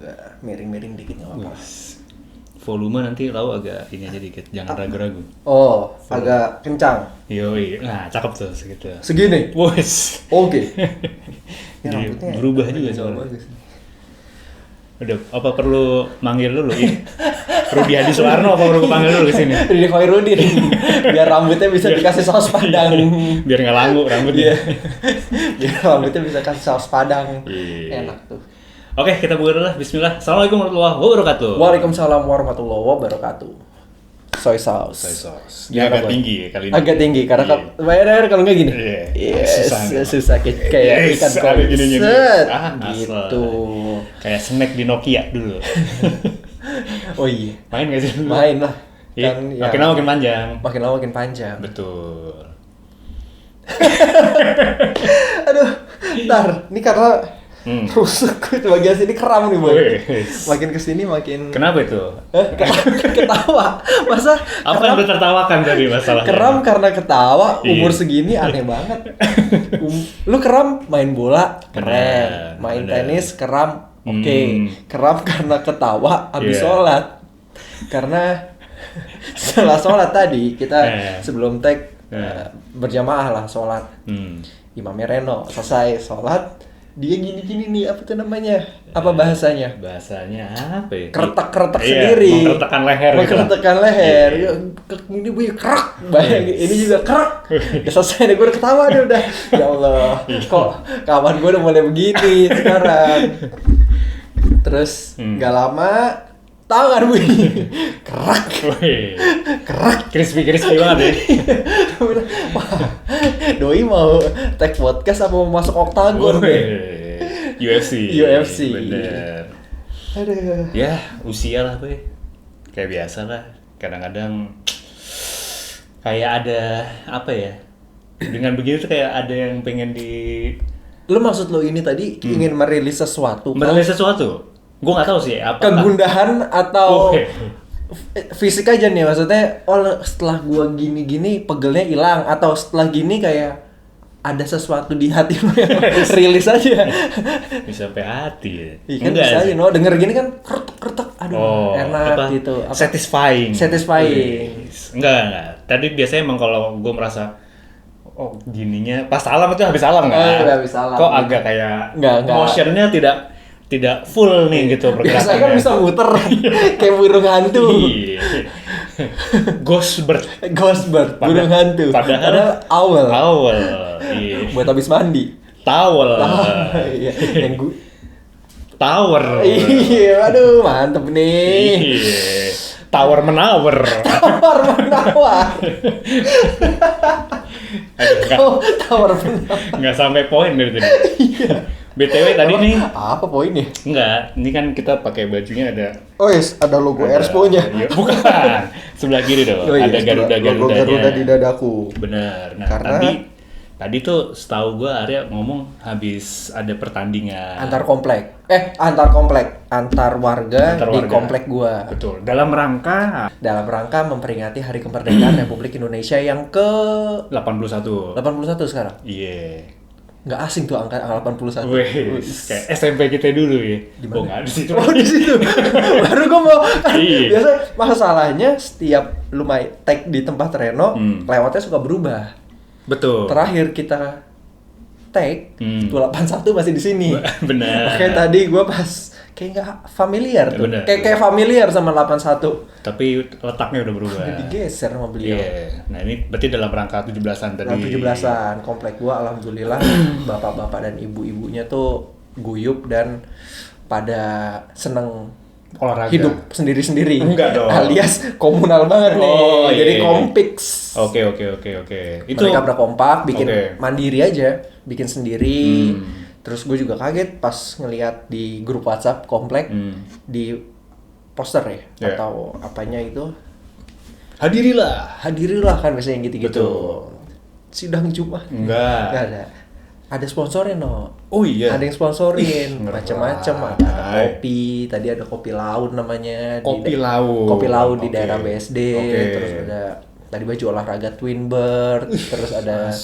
juga miring-miring dikit nggak apa-apa. Volume nanti tahu agak ini aja dikit, jangan ragu-ragu. Oh, agak kencang. Yoi, nah cakep tuh segitu. Segini. Wes. Oke. Ya, Jadi rambutnya berubah juga soalnya. Udah, apa perlu manggil dulu ya? Rudi Hadi Suwarno apa perlu panggil dulu ke sini? Rudi Khairuddin. Biar rambutnya bisa dikasih saus padang. Biar nggak langgu rambutnya. Biar rambutnya bisa kasih saus padang. Iya. Enak tuh. Oke, kita buka dulu lah. Bismillah. Assalamualaikum warahmatullahi wabarakatuh. Waalaikumsalam warahmatullahi wabarakatuh. Soy sauce. Ini agak tinggi ya kali ini. Agak tinggi karena bayar kalau nggak gini. Susah kayak ikan koi. Gini. Gitu. Kayak snack di Nokia dulu. Oh iya. Main nggak sih? Main lah. Iya. Kan, makin lama makin panjang. Makin lama makin panjang. Betul. Aduh, ntar. Ini karena rusuk itu bagian sini keram nih boy. Makin kesini makin. Kenapa itu? Ketawa. Masa? Apa yang ditertawakan tadi masalahnya? Keram karena ketawa. Umur segini aneh banget. Lu keram main bola keren. Main tenis keram. Oke. Keram karena ketawa habis sholat. Karena setelah sholat tadi kita sebelum tag berjamaah lah sholat. Imamnya Reno selesai sholat. Dia gini-gini nih, apa tuh namanya? Apa bahasanya? Bahasanya apa ya? Keretak-keretak sendiri. Mengkeretakkan leher. Mengkeretakkan leher. Ini bunyi kerak. Ini juga kerak. Udah selesai deh, gue udah ketawa deh udah. Ya Allah, kok kawan gue udah mulai begini sekarang. Terus gak lama, tahu kan bunyi? Kerak. Kerak. Crispy banget ya. Wah, Doi mau tag podcast apa mau masuk oktagon? UFC. Bener. Aduh. Ya, usia lah, Boy. Kayak biasa lah. Kadang-kadang kayak ada apa ya? Dengan begitu tuh kayak ada yang pengen di. Lu maksud lo ini tadi ingin merilis sesuatu? Merilis sesuatu? Gue nggak tahu sih. Apa? Kegundahan atau fisik aja nih maksudnya. Oh, setelah gua gini-gini pegelnya hilang atau setelah gini kayak ada sesuatu di hati lo yang rilis aja. Bisa sampai hati ya? Iya kan bisa aja, no? Denger gini kan kertek, aduh enak gitu. Satisfying. Enggak. Tadi biasanya emang kalau gue merasa gininya pas salam itu habis salam nggak? Habis salam. Kok agak kayak enggak. Motionnya tidak full nih gitu pergerakannya. Biasanya kan bisa muter kayak burung hantu. Ghost bird, burung hantu. Padahal owl. Iya. Buat habis mandi. Towel. Iya. Yang tower. Iya, aduh mantep nih. Iya. Tower menawar. Tower menawar. Nggak sampai poin dari tadi. Iya. BTW tadi nih. Apa poinnya? Enggak, ini kan kita pakai bajunya ada. Oh yes, ada logo Erspo-nya. Iya, bukan. Sebelah kiri dong. Ada Garuda-Garudanya. Logo Garuda di dadaku. Bener. Nah, karena tadi tuh setahu gue Arya ngomong habis ada pertandingan antar warga di komplek gua. Betul. Dalam rangka memperingati Hari Kemerdekaan Republik Indonesia yang ke 81 sekarang. Iya. Nggak asing tuh angka 81. Wih, kayak SMP kita dulu ya. Di mana? Nggak di situ. Di situ. Baru gua mau kan. Biasa masalahnya setiap lu tag di tempat Reno, lewatnya suka berubah. Betul. Terakhir kita tag 281 masih di sini. Benar. Makanya tadi gua pas kayak nggak familiar tuh. Kayak familiar sama 81. Tapi letaknya udah berubah. Udah digeser sama beliau. Iya. Nah, ini berarti dalam rangka 17-an tadi. 17-an. Komplek gua alhamdulillah bapak-bapak dan ibu-ibunya tuh guyup dan pada seneng olahraga. Hidup sendiri-sendiri. Enggak dong. Alias komunal banget nih. Jadi kompiks. Oke. Itu mereka berkompak bikin mandiri aja, bikin sendiri. Terus gue juga kaget pas ngelihat di grup WhatsApp komplek di poster ya atau apanya itu. Hadirilah kan biasanya yang gitu-gitu. Sidang Jumat. Enggak ada. Ada sponsornya Oh iya. Ada yang sponsorin macam-macam, ada kopi, tadi ada kopi laut namanya. Kopi laut di daerah BSD. Terus ada tadi baju olahraga Twin Bird, terus ada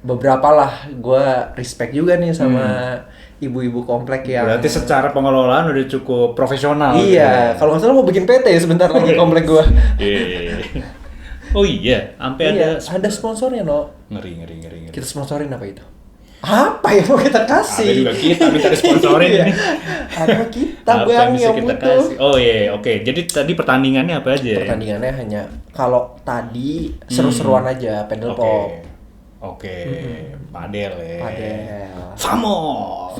beberapa lah. Gue respect juga nih sama ibu-ibu komplek yang Berarti secara pengelolaan udah cukup profesional. iya, gitu. kalau nggak salah mau bikin PT sebentar lagi komplek gua. Iya. Oh iya, sampai Iya, ada ada sponsornya, no. ngeri. Kita sponsorin apa itu? Apa yang mau kita kasih? Ada juga kita minta disponsorin Iya. ini. Ada kita Apa bang bisa yang kita butuh. kasih? Oh iya, oke. Jadi tadi pertandingannya apa aja? Pertandingannya hanya kalau tadi seru-seruan aja, pedal Oke. pop, Oke, padel ya. padel, Famos.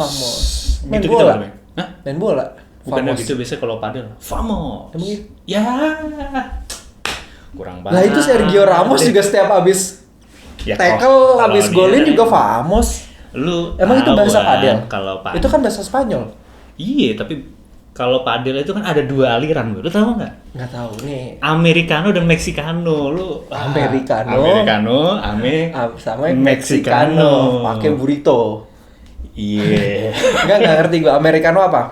main Gitu-gitu bola, namanya. Hah? main bola. Bukannya Famos. gitu biasanya kalau padel. Famos. Emang gitu? Ya. Kurang banget. Lah itu Sergio Ramos juga setiap abis Ya, tackle, kalau abis dia- golin juga famos. Lu Emang itu tahu bahasa kan padel? Kalau padel. Itu kan bahasa Spanyol. Iya, tapi kalau padel itu kan ada dua aliran, lu tahu nggak? Nggak tahu nih. Americano dan Mexicano, lu Americano. Sama yang Mexicano, pakai burrito. Iya. Nggak ngerti gua Americano apa?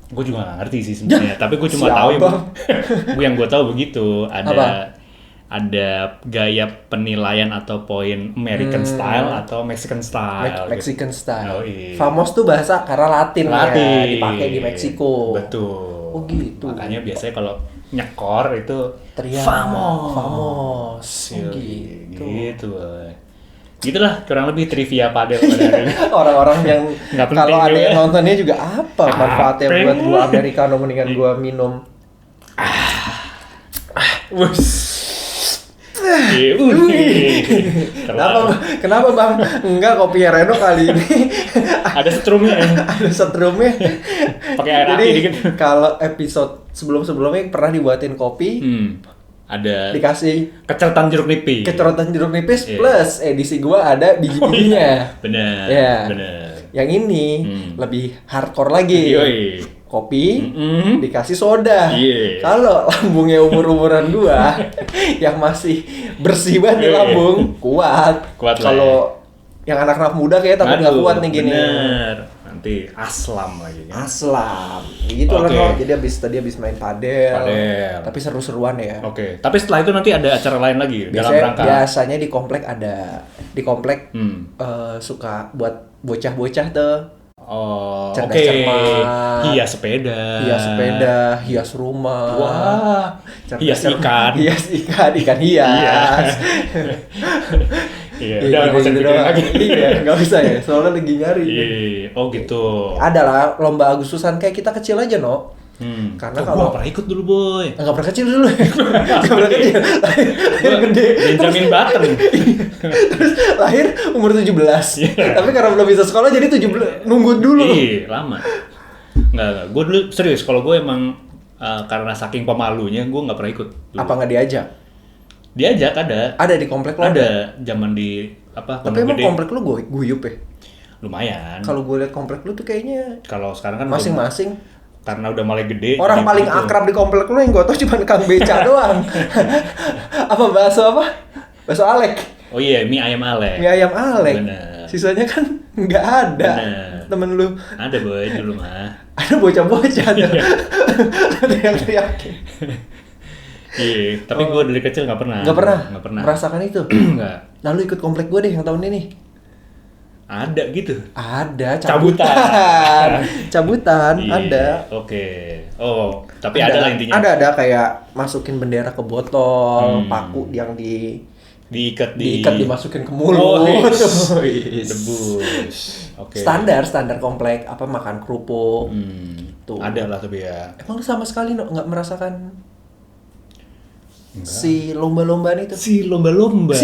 Gue juga nggak ngerti sih sebenarnya, tapi gue cuma siapa? tahu yang gue tahu begitu Apa? ada gaya penilaian atau poin American style atau Mexican style. Mexican style. Oh, iya. Famos tuh bahasa karena Latin, ya, Latin. dipakai di Meksiko. Betul. Oh, gitu. Makanya biasanya kalau nyekor itu Teriak. Famos. Famos. Oh, Yoi, gitu. gitu. Boy. Gitulah kurang lebih trivia padel pada hari ini. Orang-orang yang Nggak penting kalau ada juga. yang nontonnya juga apa manfaatnya Apa? buat gua Americano mendingan gua minum. Wus. Kenapa kenapa Bang? Enggak, kopi Reno kali ini Ada setrumnya. ada setrumnya. Pakai air Jadi api dikit. kalau episode sebelum-sebelumnya pernah dibuatin kopi, Ada dikasih keceretan jeruk nipis. kecerotan jeruk nipis Iya. plus edisi gua ada biji-bijinya. Bener. Iya. Bener. Yang ini lebih hardcore lagi. Yoi. Kopi Mm-mm. dikasih soda. Iya. Kalau lambungnya umur-umuran gua yang masih bersih banget di Iya. lambung, kuat. Kuat lah Kalau yang anak-anak muda kayak takut nggak Aduh, kuat nih gini. Bener. Nanti aslam lagi kan. Aslam. Gitu lah Oke. no. Jadi tadi habis main padel. Padel. Tapi seru-seruan ya. Oke. Tapi setelah itu nanti ada acara lain lagi dalam rangka. Biasanya di komplek ada. Di komplek suka buat bocah-bocah tuh. Oh, Cerdas oke. cermat. Hias sepeda. Hias sepeda, hias rumah. Wah. Cerdas Hias cermat. ikan. Hias ikan hias. Iya, Iya, udah nggak usah gitu dipikirin doang. lagi. Iya, nggak usah ya. Soalnya lagi nyari. Iya. Oh gitu. Ada lah lomba Agustusan kayak kita kecil aja, no. Karena Gua kalau pernah ikut dulu, Boy. nggak pernah kecil dulu. Nggak pernah kecil. Lahir gede. Benjamin Button. Terus lahir umur 17. Tapi karena belum bisa sekolah jadi 17 nunggu dulu. Iya, lama. Enggak. Gue dulu serius. Kalau gue emang karena saking pemalunya, gue nggak pernah ikut. Dulu. Apa nggak diajak? Diajak ada. Ada di komplek lo? Ada. Zaman di apa? Tapi emang gede. komplek lu guyup ya? Lumayan. Kalau gue liat komplek lu tuh kayaknya Kalau sekarang kan masing-masing. karena udah mulai gede. Orang jadi paling gitu. akrab di komplek lu yang gue tau cuma Kang Beca doang. Apa bakso apa? Bakso Alek. Oh iya, mie ayam Alek. Mie ayam Alek. Bener. Sisanya kan nggak ada. Bener. Temen lu Ada, Boy, dulu mah. ada bocah-bocah ada. Ada yang teriakin. Iya, tapi gue dari kecil nggak pernah. Nggak pernah. Nggak pernah. Merasakan itu. Nggak. Nah lu ikut komplek gue deh yang tahun ini. Ada gitu. Ada Cabutan. Cabutan Iya, ada. Oke. Oh, tapi ada lah intinya. Ada kayak masukin bendera ke botol, paku yang Diikat diikat dimasukin ke Oh, mulut. yes. Debus. Oke. Standar komplek apa makan kerupuk. Tuh. Ada lah tapi ya. Emang lu sama sekali nggak merasakan si lomba-lombaan itu? Si lomba-lomba.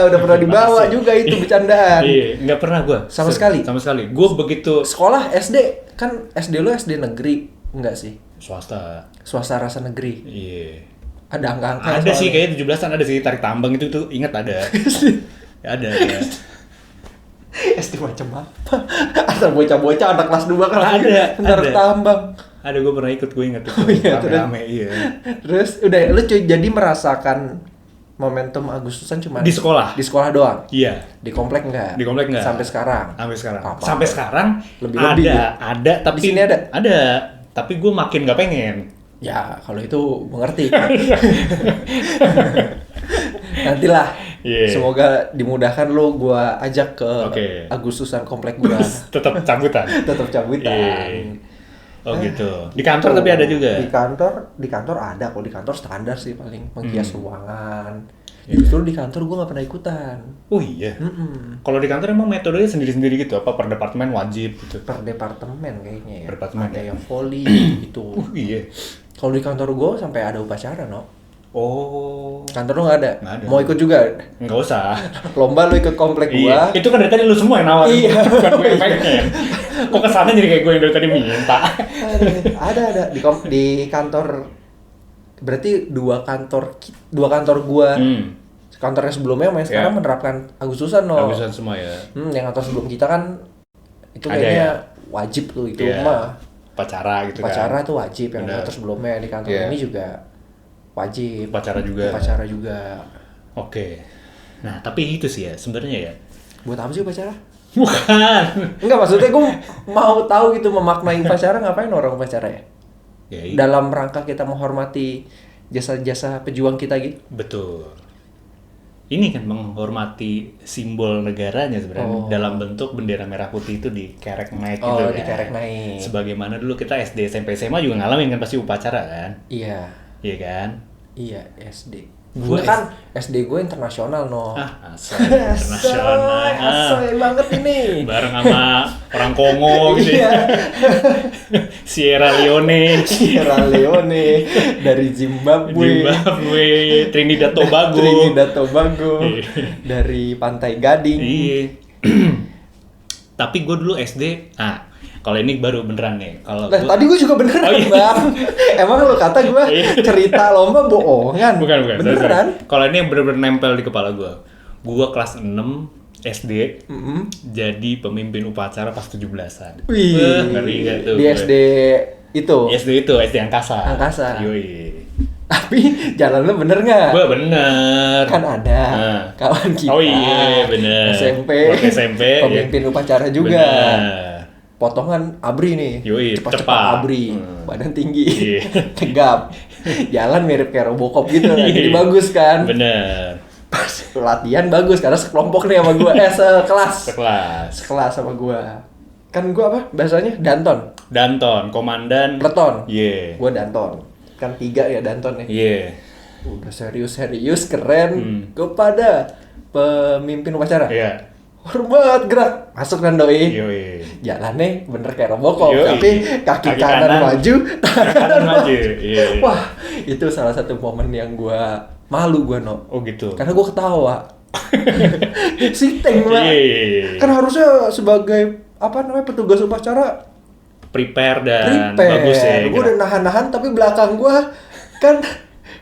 Udah pernah dibawa juga itu bercandaan. Iya, nggak pernah gue. Sama sekali? Sama sekali. Gue begitu Sekolah SD kan SD lu SD negeri enggak sih? swasta. Swasta rasa negeri. Iya. Ada angka-angka. Ada sih kayaknya 17-an ada sih tarik tambang itu tuh ingat ada. Ada. SD macam apa? Asal bocah-bocah anak kelas 2 kan Ada. tarik tambang. Ada gue pernah ikut, gue ingat itu. Oh iya, rame-rame, iya. Terus udah lu jadi merasakan momentum Agustusan cuma Di sekolah. Di sekolah doang. Iya. Di komplek enggak? Di komplek enggak. Sampai sekarang. Sampai sekarang. Apa? Sampai sekarang Lebih-lebih ada, ya? ada tapi Di sini ada? Ada, tapi gue makin gak pengen. Ya, kalau itu mengerti. Nantilah Semoga dimudahkan lo, gua ajak ke Agustusan komplek gua. Tetap cabutan. Tetap cabutan. Oh gitu. Di kantor tapi ada juga. Di kantor ada kok. Di kantor standar sih paling menghias ruangan. Justru di kantor gue nggak pernah ikutan. Oh iya. Kalau di kantor emang metodenya sendiri-sendiri gitu? Apa per departemen wajib gitu? Per departemen kayaknya ya. Per departemen. Ada yang volley gitu. Iya. Kalau di kantor gue sampai ada upacara, no. Oh. Kantor lu nggak ada? Nggak ada. Mau ikut juga? Nggak usah. Lomba lu ikut komplek gua. Itu kan dari tadi lu semua yang nawarin. Iya. Bukan gue yang pengen. Kok kesana jadi kayak gue yang dari tadi minta. Ada di kantor. Berarti dua kantor gua. Kantor yang sebelumnya sama yang sekarang menerapkan Agustusan, no. Agustusan semua ya. Yang kantor sebelum kita kan itu kayaknya wajib tuh itu mah. Upacara gitu Upacara tuh wajib. Yang kantor sebelumnya, di kantor ini juga wajib. Upacara juga. Oke. Nah, tapi itu sih ya sebenarnya ya. Buat apa sih upacara? Bukan. Enggak, maksudnya gue mau tahu gitu memaknai upacara, ngapain orang upacara ya? Dalam rangka kita menghormati jasa-jasa pejuang kita gitu. Betul. Ini kan menghormati simbol negaranya sebenarnya dalam bentuk bendera merah putih itu dikerek naik gitu kan. Dikerek naik. Sebagaimana dulu kita SD, SMP, SMA juga ngalamin kan pasti upacara kan? Iya. Iya kan? Iya, SD. Gue kan SD gue internasional, no. Internasional. Asoy banget ini. Bareng sama orang Kongo gitu ya. Sierra Leone, dari Zimbabwe, Trinidad Tobago, dari Pantai Gading. Iya. Tapi gue dulu SD, kalau ini baru beneran nih. Tadi gue juga beneran, Bang. Emang lu kata gue cerita lomba bohongan? Bukan. Beneran? Kalau ini yang bener-bener nempel di kepala gue. Gue kelas 6 SD jadi pemimpin upacara pas 17-an. Wih. Ngeri gak tuh? Di SD itu? SD Angkasa. Yoi. Tapi jalan lu bener nggak? Gue bener. Kan ada kawan kita. Oh iya bener. SMP. Pemimpin upacara juga. Bener. Potongan ABRI nih. Cepat ABRI. Badan tinggi. Tegap. Jalan mirip kayak Robocop gitu. Jadi bagus kan? Bener. Pas latihan bagus karena sekelompok nih sama gue. Sekelas sama gue. Kan gue apa? Bahasanya Danton, komandan Pleton. Iya. Gue Danton. Kan 3 ya Danton ya. Iya. Udah serius keren. Kepada pemimpin upacara. Iya. Hormat, gerak, masuk kan doi. Jalannya bener kayak Robocop, tapi kaki kanan maju, tangan kanan maju. Wah, itu salah satu momen yang gua malu no. Oh gitu. Karena gua ketawa. Siteng lah. Kan harusnya sebagai petugas upacara prepare bagus ya. Gua udah nahan-nahan tapi belakang gua kan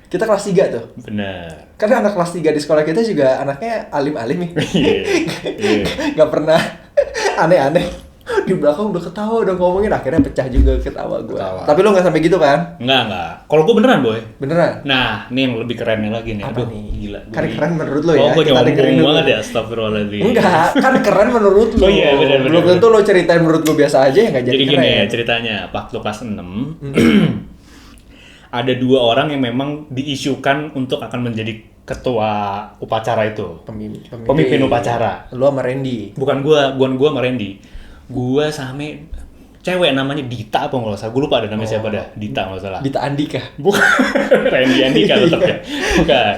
kita kelas 3 tuh. Benar. Karena anak kelas 3 di sekolah kita juga anaknya alim-alim nih. Gak pernah aneh-aneh. Di belakang udah ketawa, udah ngomongin, akhirnya pecah juga ketawa gue. Tapi lo gak sampai gitu kan? Enggak. Kalau gue beneran, Boy. Beneran? Nah, ini yang lebih kerennya lagi nih. Apa Aduh, nih? Gila. Kan keren menurut lo ya? Gue nyombong banget ya, astagfirullahaladzim. Enggak, kan keren menurut lo. Oh iya, bener. Belum tentu lo ceritain menurut lo biasa aja ya gak jadi keren. Jadi gini ya ceritanya, waktu kelas 6, ada 2 orang yang memang diisukan untuk akan menjadi ketua upacara itu. Pemimpin upacara. Lu sama Randy? Bukan gua sama Randy. Gua sama cewek namanya Dita apa nggak salah. Gua lupa ada namanya siapa dah. Dita nggak salah. Dita Andika? Bukan. Randy Andika tetap ya. Bukan.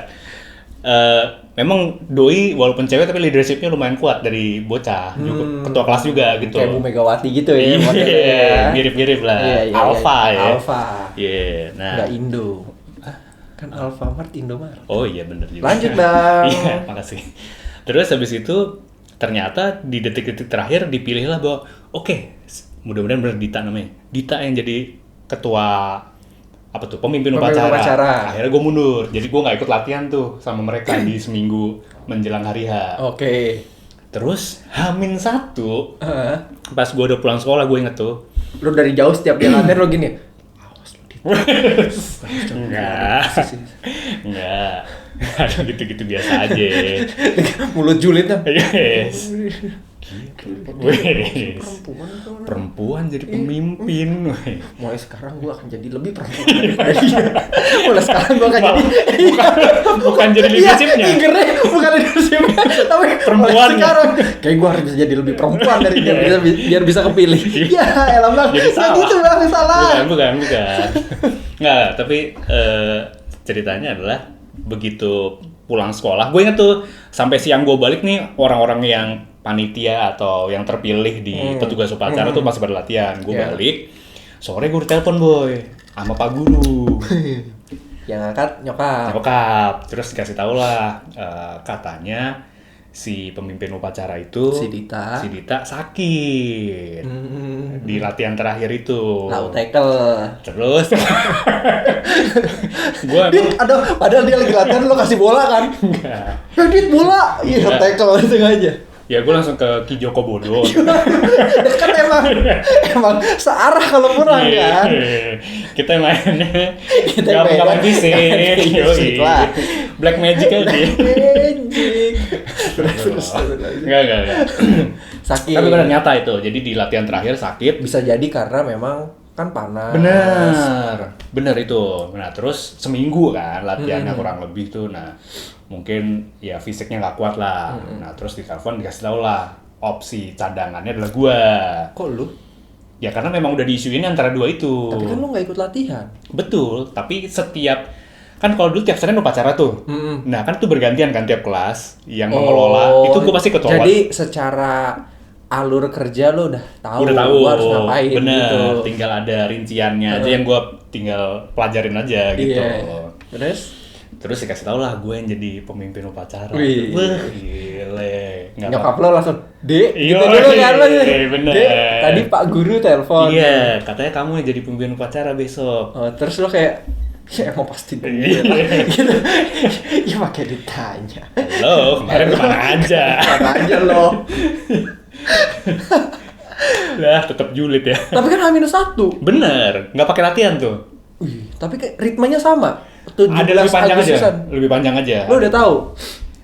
Memang doi walaupun cewek tapi leadershipnya lumayan kuat dari bocah, juga ketua kelas juga gitu. Kayak Bu Megawati gitu ya. Iya, mirip-mirip lah. Alpha ya. Iya. Nah. Nggak Indo. Kan Alfamart Indomaret. Oh iya bener juga. Lanjut Bang. Iya, makasih. Terus habis itu ternyata di detik-detik terakhir dipilihlah bahwa oke, mudah-mudahan bener Dita namanya. Dita yang jadi ketua pemimpin upacara. Akhirnya gue mundur, jadi gue nggak ikut latihan tuh sama mereka di seminggu menjelang hari H. Oke. Terus H-1 pas gue udah pulang sekolah, gue inget tuh. Lo dari jauh setiap jalannya lo gini. Awas lo Dita. Enggak. Aduh gitu-gitu biasa aja. Mulut julid kan. Yes. Wih, Perempuan tuh. perempuan jadi pemimpin. Wih. Mulai sekarang gue akan jadi lebih perempuan daripada dia. Mulai sekarang gue akan jadi Bukan jadi leadershipnya. Iya, fingernya bukan leadershipnya, tapi Perempuannya. mulai sekarang kayak gue harus bisa jadi lebih perempuan dari dia biar bisa kepilih. Ya, elah bang, Jadi nggak salah. gitu bang, salah. Bukan. Nggak, tapi ceritanya adalah begitu pulang sekolah, gue inget tuh sampai siang gue balik nih, orang-orang yang panitia atau yang terpilih di petugas upacara tuh masih pada latihan. Gue Yeah. balik, sore gue ditelepon boy sama Pak Guru. Yang angkat nyokap. Nyokap, terus dikasih tahu lah, katanya si pemimpin upacara itu Si Dita sakit di latihan terakhir itu. Lau tackle. Terus gue Dit, ada padahal dia lagi latihan lo kasih bola kan? Dit bola, iya tackle itu aja. ya gue langsung ke Ki Joko Bodo. Kan emang searah kalau pulang kan. Kita mainnya Kita nggak mainnya main fisik, nggak main fisik yoi. lah. Black Magic aja. Magic. Terus. Enggak. Sakit. Tapi benar nyata itu. Jadi di latihan terakhir sakit. Bisa jadi karena memang kan panas. Bener itu. Nah terus seminggu kan latihannya kurang lebih tuh. Nah mungkin ya fisiknya nggak kuat lah. Nah terus di telepon dikasih tau lah opsi cadangannya adalah gua. Kok lu? Ya karena memang udah diisuin antara dua itu. Tapi kan lu nggak ikut latihan. Betul. Tapi setiap kan kalau dulu tiap Senin upacara tuh. Nah kan tuh bergantian kan tiap kelas yang mengelola. Itu gua pasti ketua. Jadi secara alur kerja lo udah tahu, Udah tahu gua harus ngapain bener, gitu. tinggal ada rinciannya aja yang gue tinggal pelajarin aja gitu. Iya. Terus dikasih tau lah gue yang jadi pemimpin upacara. Wih. Wah, gile. Nggak Nyokap apa- lo langsung, Dek, Iya, gitu dulu kan lo. bener. Dek, tadi Pak Guru telepon. Iya, katanya kamu yang jadi pemimpin upacara besok. Oh, terus lo kayak, ya emang pasti gue Iya. lah. Gitu. Ya pakai ditanya. Halo, kemarin kemana aja? Mana aja lo. Lah, tetap julid ya. Tapi kan H-1. Bener, nggak pakai latihan tuh. Wih, tapi kayak ritmenya sama. 17 Ada lebih panjang aja. Agustusan. Lebih panjang aja. Lo udah tahu?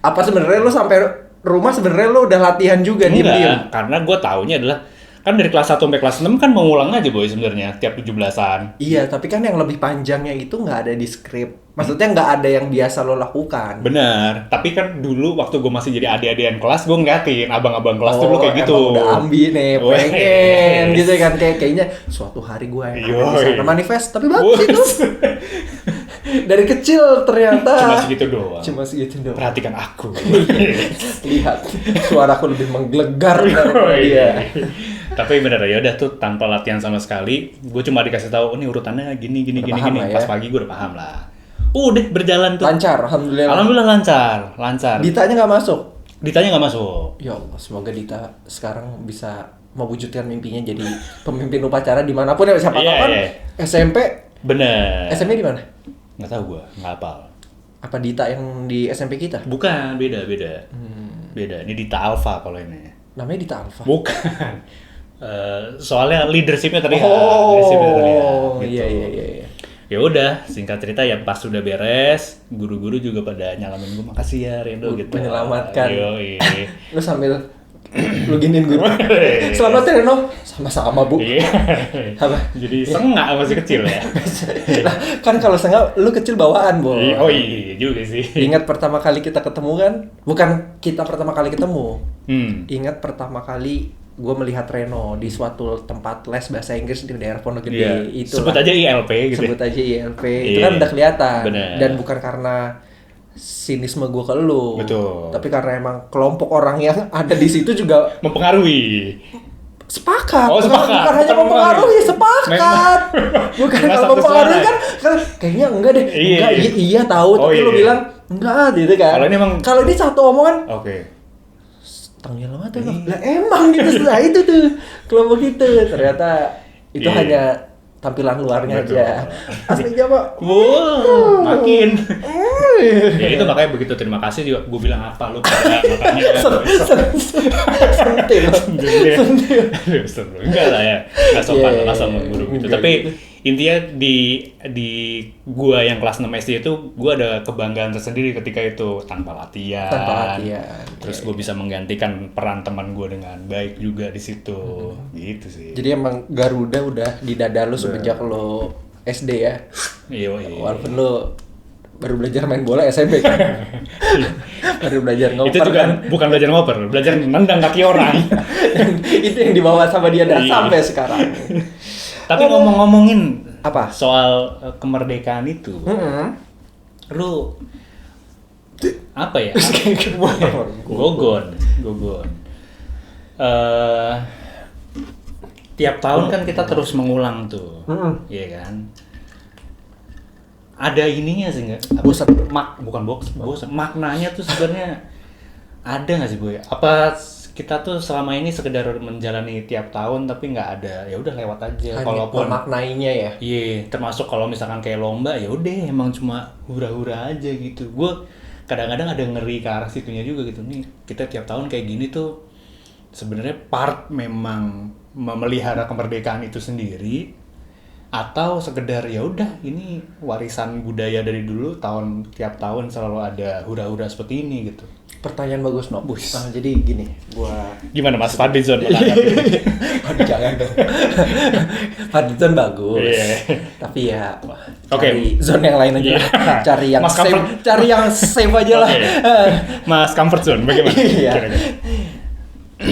Apa sebenarnya lo sampai rumah sebenarnya lo udah latihan juga diem-diem? Enggak, karena gue taunya adalah kan dari kelas 1 sampai kelas 6 kan mengulang aja boy sebenarnya tiap 17-an. Iya, tapi kan yang lebih panjangnya itu nggak ada di skrip. Maksudnya nggak ada yang biasa lo lakukan. Bener, tapi kan dulu waktu gue masih jadi adik-adikan kelas, gue ngeliatin abang-abang kelas tuh kayak gitu. Emang udah ambi nih, Wes. pengen gitu kan. Kayaknya suatu hari gue yang Yoi. ada di sana manifest. Tapi bagus itu. Dari kecil ternyata. Cuma segitu doang. Cuma segitu doang. Perhatikan aku. Lihat, suaraku lebih menggelegar daripada dia. Tapi bener ya udah tuh tanpa latihan sama sekali, gue cuma dikasih tahu, oh, ini urutannya gini. Udah paham lah ya. Pas pagi gue udah paham lah. Udah berjalan tuh. Lancar, alhamdulillah. Alhamdulillah lancar. Ditanya nggak masuk. Ditanya nggak masuk. Ya Allah, semoga Dita sekarang bisa mewujudkan mimpinya jadi pemimpin upacara dimanapun ya. Siapa Iya, tahu kan iya. SMP. Bener. SMP di mana? Nggak tahu gue, nggak hafal. Apa Dita yang di SMP kita? Bukan, beda. Beda. Ini Dita Alpha kalau ini. Namanya Dita Alfa. Bukan. Soalnya leadershipnya terlihat. Oh, Leadershipnya terlihat, gitu. iya. Ya udah, singkat cerita ya pas sudah beres, guru-guru juga pada nyalamin gue, makasih ya Rendo gitu. Menyelamatkan. Yoi. Lu sambil lu giniin guru. Selamat ya Reno. Sama-sama Bu. Iya. Apa? Jadi sengak masih kecil ya. Nah, kan kalau sengak lu kecil bawaan, Bo. Oh iya juga sih. Ingat pertama kali kita ketemu kan? Bukan kita pertama kali ketemu. Ingat pertama kali gue melihat Reno di suatu tempat les bahasa Inggris di daerah Pondok Gede. Iya. Itu Sebut aja ILP gitu. Sebut aja ILP. Itu Iya. kan udah kelihatan. Bener. Dan bukan karena sinisme gue ke lu. Betul. Tapi karena emang kelompok orang yang ada di situ juga Mempengaruhi. sepakat. Oh, sepakat. Bukan hanya mempengaruhi, sepakat. Bukan Nggak kalau satu mempengaruhi suara. kan kayaknya enggak deh. Iya. Enggak, iya tahu, Oh, tapi lu iya. bilang enggak gitu kan. Kalau ini emang- Kalau ini satu omongan Oke. tengil banget tuh. Lah emang gitu setelah itu tuh kelompok itu ternyata itu Iya. hanya tampilan luarnya Betul. aja. Aslinya Pak. Wow, makin. Ya itu makanya begitu terima kasih juga gue bilang apa lu pada makanya Sentil. enggak lah ya, nggak sopan Iya, lah sama guru gitu. enggak Tapi gitu. intinya di gua yang kelas 6 SD itu gua ada kebanggaan tersendiri ketika itu tanpa latihan. Terus gue bisa menggantikan peran teman gue dengan baik juga di situ, gitu sih. Jadi emang Garuda udah di dada lu semenjak lo SD ya. Iya. Walaupun lo baru belajar main bola SMP kan. Baru belajar ngoper. Itu juga kan. bukan belajar ngoper, belajar nendang kaki orang. Itu yang dibawa sama dia dan Iya. sampai sekarang. Tapi ngomong-ngomongin Apa? soal kemerdekaan itu, lu apa ya? Gogon. Tiap tahun kan kita terus mengulang tuh, iya kan? Ada ininya sih nggak? Bosan. Bukan bosan. Maknanya tuh sebenarnya ada nggak sih Boy? Apa kita tuh selama ini sekedar menjalani tiap tahun tapi nggak ada, ya udah lewat aja. Hanya Kalaupun maknainya ya. iya, termasuk kalau misalkan kayak lomba ya udah emang cuma hura-hura aja gitu. Gue kadang-kadang ada ngeri ke arah situnya juga gitu nih. Kita tiap tahun kayak gini tuh sebenarnya part memang memelihara kemerdekaan itu sendiri atau sekedar ya udah ini warisan budaya dari dulu tiap tahun selalu ada hura-hura seperti ini gitu. Pertanyaan bagus, No. Jadi gini, gua Gimana Mas Fadlizon? Aduh, jangan dong. Fadlizon bagus. Iya. Tapi ya Oke. cari zone yang lain aja. Iya. Cari yang Mas safe, Comfort. cari yang safe aja lah. Oke. Mas comfort zone bagaimana? Iya. Kira-kira?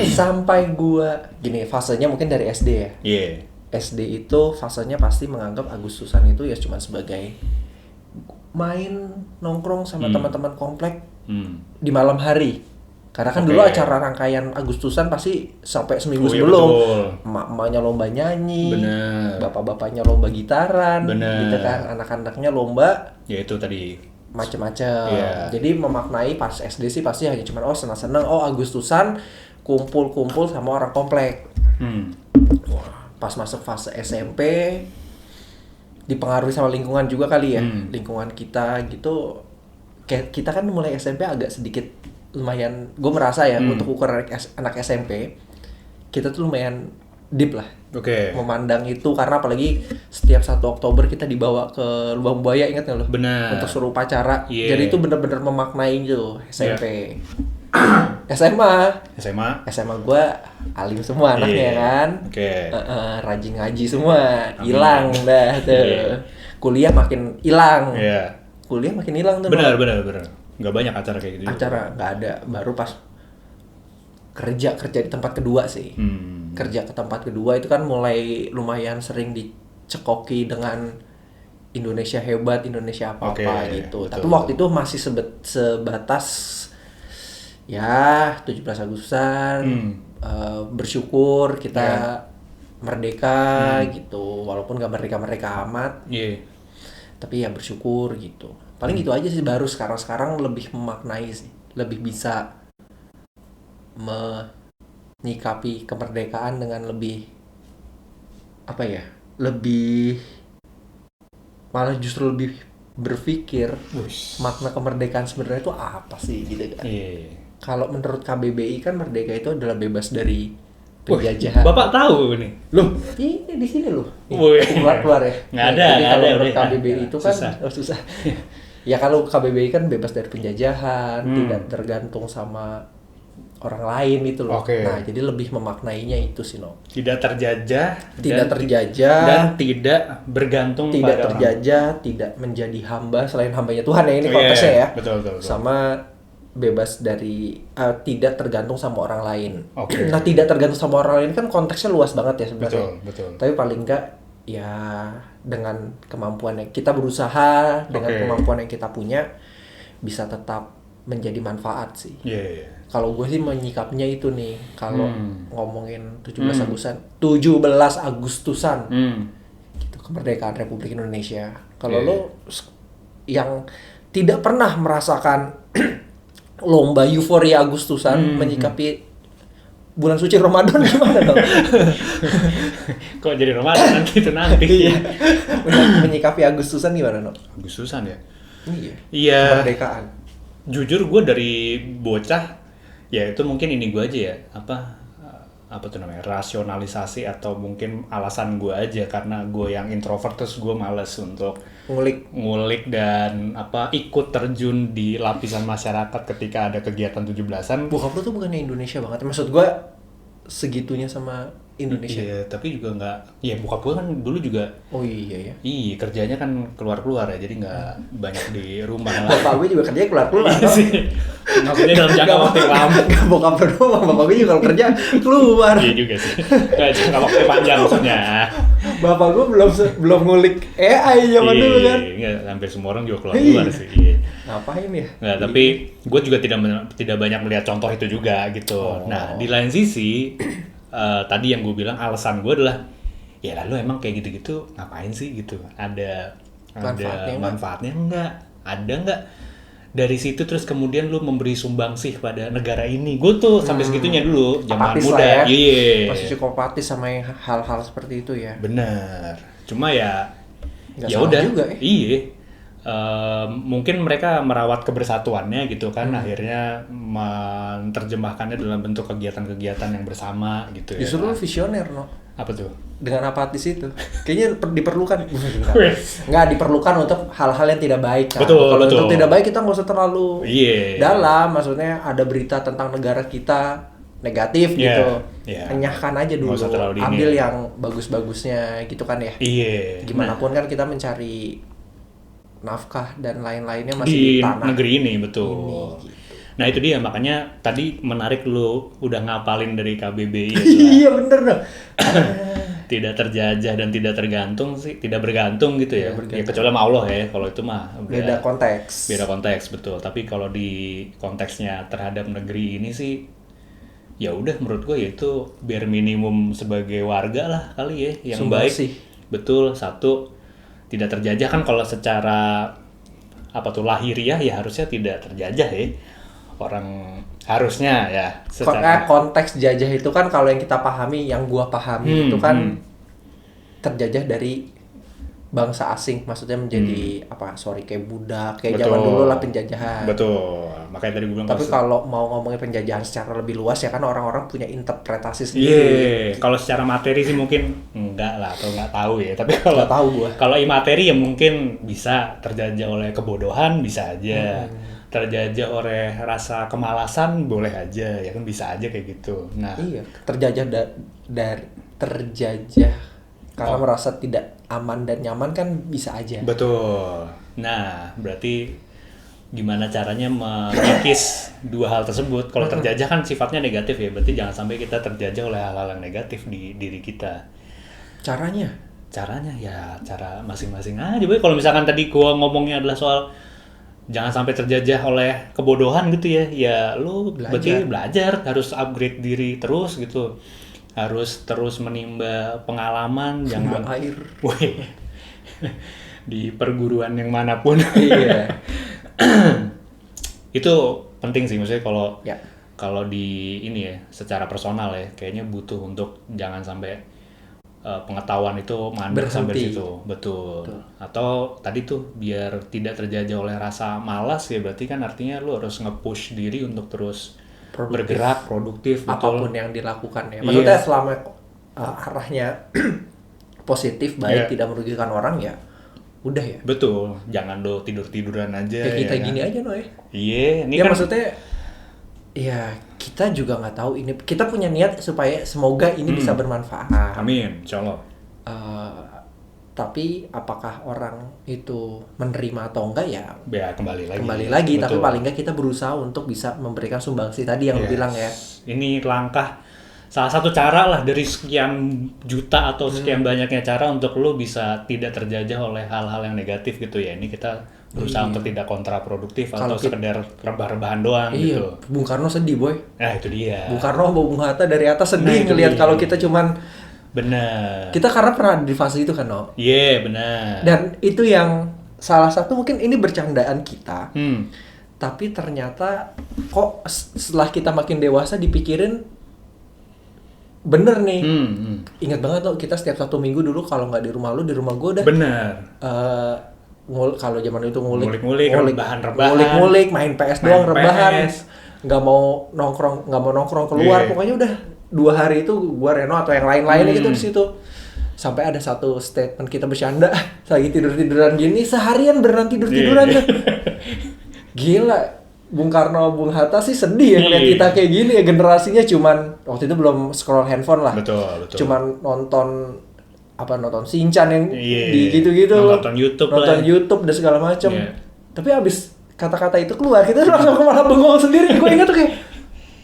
Sampai gua gini, fasenya mungkin dari SD ya. Iya. SD itu fasenya pasti menganggap Agustusan itu ya cuma sebagai main nongkrong sama teman-teman komplek di malam hari. Karena kan dulu acara rangkaian Agustusan pasti sampai seminggu Oh, iya, sebelum. betul. Emak-emaknya lomba nyanyi, Bener. bapak-bapaknya lomba gitaran, Bener. gitu kan. Anak-anaknya lomba Ya itu tadi. macem-macem. Iya. Jadi memaknai pas SD sih pasti hanya cuma senang-senang, Agustusan kumpul-kumpul sama orang komplek. Wah, pas masuk fase SMP dipengaruhi sama lingkungan juga kali ya. Lingkungan kita gitu, kayak kita kan mulai SMP agak sedikit lumayan, gue merasa ya untuk ukuran anak SMP kita tuh lumayan deep lah memandang itu, karena apalagi setiap 1 Oktober kita dibawa ke Lubang Buaya, ingat nggak lo? Benar. Untuk suruh upacara. Yeah. Jadi itu bener-bener memaknai tuh SMP. SMA gue alim semua anaknya kan. Rajin ngaji semua, hilang dah tuh. Yeah. Kuliah makin hilang. Iya. Kuliah makin hilang tuh. Benar. Nggak banyak acara kayak gitu. Acara nggak ada, baru pas kerja di tempat kedua sih. Kerja ke tempat kedua itu kan mulai lumayan sering dicekoki dengan Indonesia hebat, Indonesia apa-apa gitu. Betul. Tapi waktu itu masih sebatas ya 17 Agustusan, bersyukur kita merdeka gitu, walaupun gak merdeka amat. Tapi ya bersyukur gitu. Paling gitu aja sih. Baru sekarang lebih memaknai sih, lebih bisa menyikapi kemerdekaan dengan lebih apa ya, lebih malah justru lebih berpikir makna kemerdekaan sebenarnya itu apa sih gitu kan. Kalau menurut KBBI kan merdeka itu adalah bebas dari penjajahan. Bapak tahu nih. Loh, ini di sini loh. Woi. Keluar ya. Nggak ada. Jadi kalau menurut udah. KBBI itu kan Susah. susah. Ya kalau KBBI kan bebas dari penjajahan, tidak tergantung sama orang lain itu loh. Nah, jadi lebih memaknainya itu sih, No. Tidak terjajah dan tidak bergantung tidak pada terjajah, tidak menjadi hamba selain hambanya Tuhan ya, ini konteksnya ya. Betul. Sama bebas dari tidak tergantung sama orang lain. Oke. Nah, tidak tergantung sama orang lain kan konteksnya luas banget ya sebenarnya. Betul. Tapi paling enggak ya dengan kemampuan yang kita berusaha, dengan kemampuan yang kita punya bisa tetap menjadi manfaat sih. Kalau gue sih menyikapnya itu nih, kalau ngomongin 17 Agustusan gitu, kemerdekaan Republik Indonesia. Kalau lo yang tidak pernah merasakan lomba euforia Agustusan, menyikapi bulan suci Ramadan gimana dong? Kok jadi Ramadan nanti itu nanti. Menyikapi Agustusan gimana, No? Agustusan ya. Iya. Iya. Kemerdekaan. Jujur gue dari bocah, ya itu mungkin ini gue aja ya, apa tuh namanya, rasionalisasi atau mungkin alasan gue aja karena gue yang introvert terus gue males untuk ngulik dan ikut terjun di lapisan masyarakat ketika ada kegiatan 17-an. Bokap lu tuh bukannya Indonesia banget, maksud gue segitunya sama Indonesia. Iya, tapi juga nggak, ya bokap gue kan dulu juga. Oh iya ya. Iya, kerjanya kan keluar-keluar ya, jadi nggak banyak di rumah lah. Bapak gue juga kerjanya keluar-keluar. Iya sih. Maksudnya dalam jangka waktu yang lama. Gak bokap lu doang, bapak gue juga kalau kerja keluar. Iya juga sih. Nggak jangka waktu panjang maksudnya. Bapak gue belum ngulik AI zaman dulu kan. Iya, hampir semua orang juga keluar-keluar sih. Iya. Ngapain ya? Nggak, tapi gue juga tidak banyak melihat contoh itu juga gitu. Nah, di lain sisi, tadi yang gue bilang alasan gue adalah, ya lalu emang kayak gitu-gitu ngapain sih gitu? Ada manfaatnya enggak? Ada enggak? Dari situ terus kemudian lu memberi sumbangsih pada negara ini. Gue tuh sampai segitunya dulu, zaman apatis muda. lah ya. Iya. Masih psikopatis sama yang hal-hal seperti itu ya. Bener. Cuma ya Nggak ya salah udah. juga ya. Iya. Mungkin mereka merawat kebersatuannya gitu kan, akhirnya menerjemahkannya dalam bentuk kegiatan-kegiatan yang bersama gitu ya. Justru lu visioner, no. Apa tuh? Dengan apatis itu. Kayaknya diperlukan. Nggak diperlukan untuk hal-hal yang tidak baik kan. Betul, Kalau betul. untuk tidak baik kita nggak usah terlalu dalam. Maksudnya ada berita tentang negara kita negatif gitu. Enyahkan aja dulu. Ambil yang bagus-bagusnya gitu kan ya. Iya. Gimana pun kan kita mencari nafkah dan lain-lainnya masih di tanah negeri ini, betul. Gitu. Nah itu dia, makanya tadi menarik lu udah ngapalin dari KBBI ya. Iya bener dong. Tidak terjajah dan tidak tergantung sih, tidak bergantung gitu ya. Ya kecuali sama Allah ya, kalau itu mah beda konteks. Beda konteks, betul. Tapi kalau di konteksnya terhadap negeri ini sih, ya udah menurut gue ya itu bare minimum sebagai warga lah kali ya, yang baik. Betul, satu, tidak terjajah kan kalau secara lahiriah ya harusnya tidak terjajah ya. Orang harusnya ya secara konteks jajah itu kan kalau yang kita pahami, yang gua pahami itu kan terjajah dari bangsa asing, maksudnya menjadi kayak budak, kayak zaman dulu lah penjajahan. Betul. Makanya tadi gue bilang. Tapi kalau mau ngomongin penjajahan secara lebih luas ya kan orang-orang punya interpretasi sendiri. Iya. Kalau secara materi sih mungkin enggak lah atau nggak tahu ya. Tapi kalau tahu gua. Kalau imateri ya mungkin bisa terjajah oleh kebodohan, bisa aja. Terjajah oleh rasa kemalasan boleh aja, ya kan bisa aja kayak gitu. Nah, iya, terjajah karena merasa tidak aman dan nyaman kan bisa aja. Betul. Nah, berarti gimana caranya mengikis dua hal tersebut? Kalau terjajah kan sifatnya negatif ya, berarti jangan sampai kita terjajah oleh hal-hal yang negatif di diri kita. Caranya ya cara masing-masing aja. Boy, kalau misalkan tadi gua ngomongnya adalah soal jangan sampai terjajah oleh kebodohan gitu ya. Ya lu berarti belajar, harus upgrade diri terus gitu. Harus terus menimba pengalaman, jangan air. Woi. Di perguruan yang manapun. Iya. Itu penting sih, maksudnya kalau di ini ya, secara personal ya, kayaknya butuh untuk jangan sampai pengetahuan itu mandek sampai situ. Betul. Atau tadi tuh biar tidak terjajah oleh rasa malas ya, berarti kan artinya lu harus nge-push diri untuk terus bergerak, produktif, apapun yang dilakukan ya. Maksudnya selama arahnya positif, baik, tidak merugikan orang ya udah ya. Betul. Jangan lo tidur-tiduran aja ya. Kita gini kan? aja Noy. Iya, ini ya kan maksudnya ya kita juga nggak tahu ini. Kita punya niat supaya semoga ini bisa bermanfaat. Amin, insyaallah. Tapi apakah orang itu menerima atau enggak ya? Ya kembali lagi. Betul. Tapi paling enggak kita berusaha untuk bisa memberikan sumbangsi tadi yang lu bilang ya. Ini langkah, salah satu cara lah dari sekian juta atau sekian banyaknya cara untuk lu bisa tidak terjajah oleh hal-hal yang negatif gitu ya. Ini kita berusaha untuk tidak kontraproduktif atau sekedar rebah-rebahan doang gitu. Bung Karno sedih boy. Nah itu dia. Bung Karno, Bung Hatta dari atas sedih ngelihat kalau kita cuman. Benar. Kita karena pernah di fase itu kan, No? Iya, benar. Dan itu yang salah satu mungkin ini bercandaan kita. Tapi ternyata kok setelah kita makin dewasa dipikirin bener nih. Ingat banget loh, kita setiap 1 minggu dulu kalau nggak di rumah lu, di rumah gue udah. Bener. kalau zaman itu ngulik rebahan, main PS doang, rebahan. PS. Nggak mau nongkrong keluar, pokoknya udah 2 hari itu gua Reno atau yang lain-lainnya gitu di situ. Sampai ada satu statement kita bercanda, lagi tidur-tiduran gini, seharian beneran tidur-tiduran dah. Gila, Bung Karno, Bung Hatta sih sedih ya ngeliat kita kayak gini ya, generasinya cuman waktu itu belum scroll handphone lah. Betul. Cuman nonton Shinchan yang di gitu-gitu. Nonton YouTube dan segala macam. Tapi abis kata-kata itu keluar, kita langsung malah bengong sendiri. Gue ingat tuh kayak,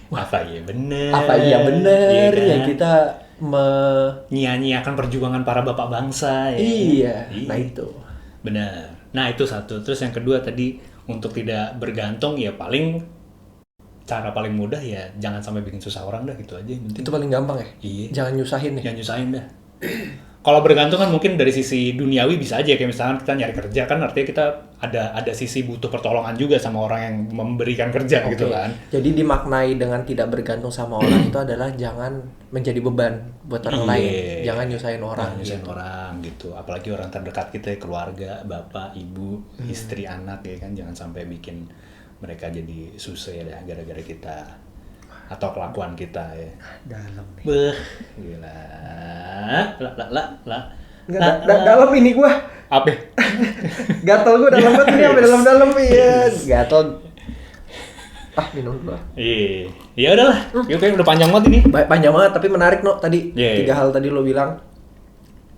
apa iya bener ya kan? Ya kita menyia-nyiakan perjuangan para bapak bangsa ya. Iya. Nah itu benar. Nah itu satu. Terus yang kedua tadi, untuk tidak bergantung ya paling cara paling mudah ya jangan sampai bikin susah orang dah, gitu aja. Itu paling gampang ya. Iya. Jangan nyusahin nih. Jangan nyusahin dah. Kalau bergantung kan mungkin dari sisi duniawi bisa aja, kayak misalkan kita nyari kerja kan artinya kita ada sisi butuh pertolongan juga sama orang yang memberikan kerja gitu kan. Jadi dimaknai dengan tidak bergantung sama orang itu adalah jangan menjadi beban buat orang lain. Jangan nyusahin orang. Orang gitu. Apalagi orang terdekat kita, keluarga, bapak, ibu, istri, anak ya kan, jangan sampai bikin mereka jadi susah ya gara-gara kita atau kelakuan kita ya. Dalam nih. Gila. Dalam ini gua. Apa? Gatel gua dalam banget ini, sampai dalam iya. Gatel. Minum dulu. Iya. Ya udahlah. Yuk udah panjang banget ini. Panjang banget tapi menarik no tadi. 3 hal tadi lo bilang.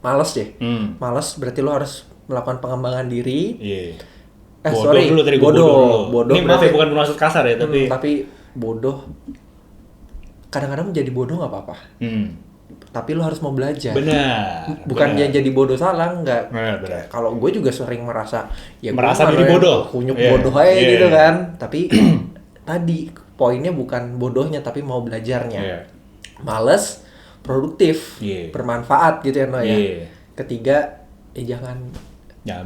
Males ya. Males berarti lo harus melakukan pengembangan diri. Bodoh. Ini maaf ya, bukan bermaksud kasar ya, tapi bodoh. Kadang-kadang menjadi bodoh nggak apa-apa. Tapi lo harus mau belajar. Benar. Bukan dia jadi bodoh salah, nggak. Benar. Kalau gue juga sering merasa diri bodoh. Kunyuk bodoh aja gitu kan. Tapi tadi poinnya bukan bodohnya tapi mau belajarnya. Males, produktif, bermanfaat gitu ya no ya. Ketiga, jangan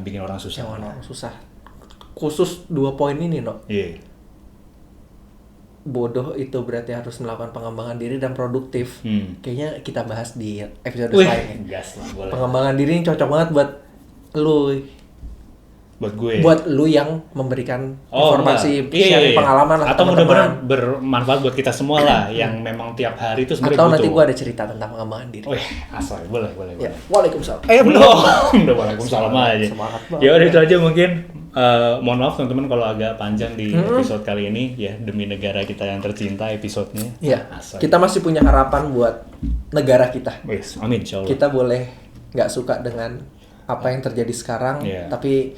bikin orang susah. Khusus 2 poin ini no. Bodoh itu berarti harus melakukan pengembangan diri dan produktif. Kayaknya kita bahas di episode selanjutnya. Pengembangan diri ini cocok banget buat lu. Buat gue. Buat lu yang memberikan informasi, sharing pengalaman lah. Atau mudah-mudahan bermanfaat buat kita semua lah yang memang tiap hari itu sebenarnya butuh. Atau nanti gue ada cerita tentang pengembangan diri. Asal boleh. Ya. Waalaikumsalam. Udah waalaikumsalam aja. Semangat banget. Ya udah itu aja mungkin. Mohon maaf teman-teman kalau agak panjang di episode kali ini ya, demi negara kita yang tercinta episodenya. Iya. Kita masih punya harapan buat negara kita. Amin insyaallah. Kita boleh nggak suka dengan apa yang terjadi sekarang, tapi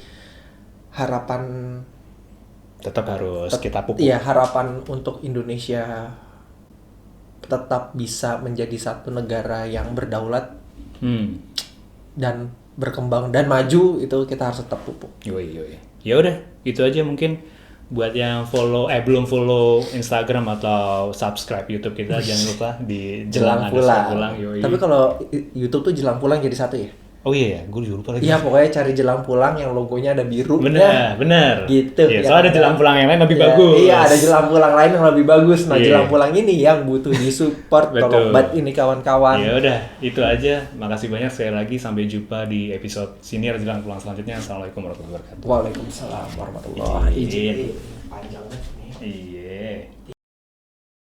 harapan tetap harus kita pupuk. Iya, harapan untuk Indonesia tetap bisa menjadi satu negara yang berdaulat dan berkembang dan maju, itu kita harus tetap pupuk. Yoi. Ya udah, itu aja mungkin buat yang belum follow Instagram atau subscribe YouTube kita jangan lupa di jelang pulang. Tapi kalau YouTube tuh jelang pulang jadi satu ya? Oh iya, gue juga lupa lagi. Iya, pokoknya cari jelang pulang yang logonya ada biru. Bener. Gitu. Ya, soalnya ada jelang pulang yang lain lebih bagus. Iya, ada jelang pulang lain yang lebih bagus. Nah, jelang pulang ini yang butuh disupport. Tolong banget ini kawan-kawan. Ya udah, itu aja. Makasih banyak sekali lagi. Sampai jumpa di episode senior jelang pulang selanjutnya. Assalamualaikum warahmatullahi wabarakatuh. Waalaikumsalam warahmatullahi wabarakatuh. Panjang banget nih. Iya.